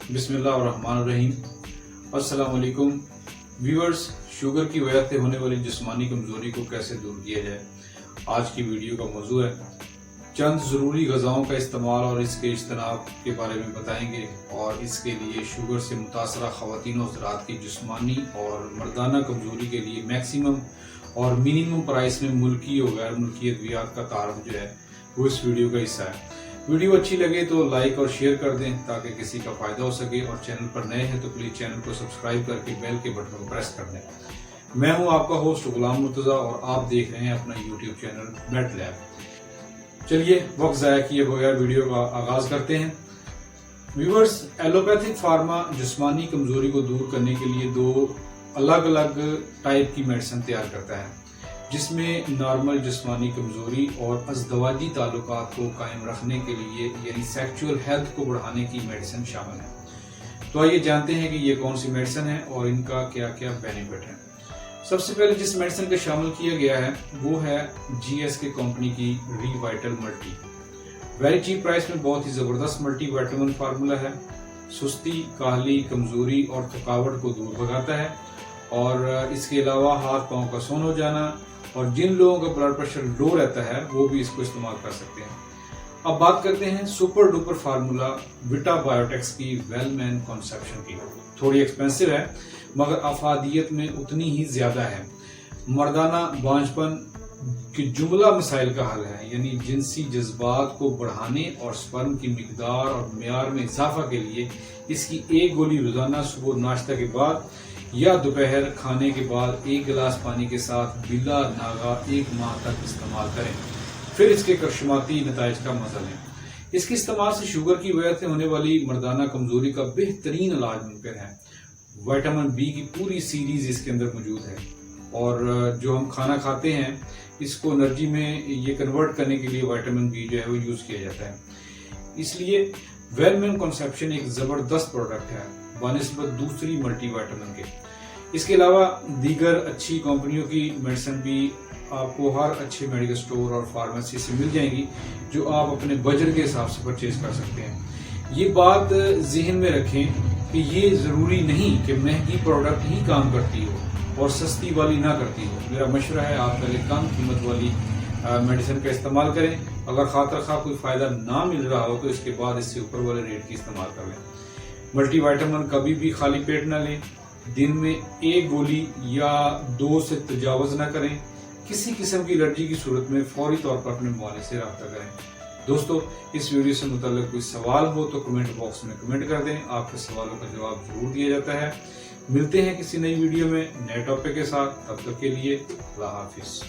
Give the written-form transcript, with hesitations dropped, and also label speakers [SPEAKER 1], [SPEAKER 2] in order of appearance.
[SPEAKER 1] बिस्मिल्लाहिर्रहमानिर्रहीम। अस्सलाम वालेकुम व्यूअर्स। शुगर की वजह से होने वाली जिस्मानी कमजोरी को कैसे दूर किया जाए, आज की वीडियो का मौजू है। चंद ज़रूरी ग़िज़ाओं का इस्तेमाल और इसके इज्तनाब के बारे में बताएंगे और इसके लिए शुगर से मुतासरा ख़वातीन और हज़रात की जिस्मानी और मर्दाना कमजोरी के लिए मैक्सिमम और मिनिमम प्राइस में मुल्की और गैर मुल्की अद्वियात का तारफ़ जो है वो इस वीडियो का हिस्सा है। वीडियो अच्छी लगे तो लाइक और शेयर कर दें ताकि किसी का फायदा हो सके, और चैनल पर नए हैं तो प्लीज चैनल को सब्सक्राइब करके बेल के बटन को प्रेस कर दें। मैं हूं आपका होस्ट गुलाम मुर्तजा और आप देख रहे हैं अपना यूट्यूब चैनल मेट लैब। चलिए वक्त ज़ाया किए बगैर वीडियो का आगाज करते हैं। व्यूअर्स, एलोपैथिक फार्मा जिस्मानी कमजोरी को दूर करने के लिए दो अलग अलग टाइप की मेडिसिन तैयार करता है, जिसमें नॉर्मल जिस्मानी कमजोरी और अज़दवाजी ताल्लुकात को कायम रखने के लिए यानी सेक्सुअल हेल्थ को बढ़ाने की मेडिसिन शामिल है। तो आइए जानते हैं कि ये कौन सी मेडिसिन है और इनका क्या क्या बेनिफिट है। सबसे पहले जिस मेडिसिन को शामिल किया गया है वो है GSK कंपनी की Revital multi. Very cheap price में बहुत ही जबरदस्त मल्टी विटामिन फार्मूला है। सुस्ती, काहली, कमजोरी और थकावट को दूर भगाता है, और इसके अलावा हाथ पांव का सोन हो जाना, और जिन लोगों का ब्लड प्रेशर लो रहता है वो भी इसको इस्तेमाल कर सकते हैं। अब बात करते हैं सुपर डुपर फार्मूला विटा बायोटेक्स की वेलमैन कॉन्सेप्शन की। थोड़ी एक्सपेंसिव है मगर अफादियत में उतनी ही ज्यादा है। मर्दाना बांझपन के जुमला मसाइल का हल है, यानी जिनसी जज्बात को बढ़ाने और स्पर्म की मिकदार और म्यार में इजाफा के लिए इसकी एक गोली रोजाना सुबह नाश्ता के बाद या दोपहर खाने के बाद 1 गिलास पानी के साथ बिला नागा 1 माह तक इस्तेमाल करें, फिर इसके करशमाती नताइज का मजा लें। इसके इस्तेमाल से शुगर की वजह से होने वाली मर्दाना कमजोरी का बेहतरीन इलाज मुमकिन है। विटामिन बी की पूरी सीरीज इसके अंदर मौजूद है, और जो हम खाना खाते हैं इसको एनर्जी में ये कन्वर्ट करने के लिए विटामिन बी जो है वो यूज किया जाता है। इसलिए वेलमैन कॉन्सेप्शन एक जबरदस्त प्रोडक्ट है बनिस्बत दूसरी मल्टी विटामिन के। इसके अलावा दीगर अच्छी कंपनियों की मेडिसिन भी आपको हर अच्छे मेडिकल स्टोर और फार्मेसी से मिल जाएंगी, जो आप अपने बजट के हिसाब से परचेज कर सकते हैं। ये बात जहन में रखें कि ये जरूरी नहीं कि महंगी प्रोडक्ट ही काम करती हो और सस्ती वाली ना करती हो। मेरा मशवरा है आप पहले कम कीमत वाली मेडिसिन का इस्तेमाल करें। अगर खातर खा कोई फायदा ना मिल रहा हो तो इसके बाद इससे ऊपर वाले रेट की इस्तेमाल कर लें। मल्टी विटामिन कभी भी खाली पेट ना लें। दिन में 1 गोली या 2 से तजावज ना करें। किसी किस्म की एलर्जी की सूरत में फौरी तौर पर अपने मुआलिज से रब्ता करें। दोस्तों, इस वीडियो से मुताल्लिक कोई सवाल हो तो कमेंट बॉक्स में कमेंट कर दें। आपके सवालों का जवाब जरूर दिया जाता है। मिलते हैं किसी नई वीडियो में नए टॉपिक के साथ। तब तक के लिए अल्लाह हाफिज।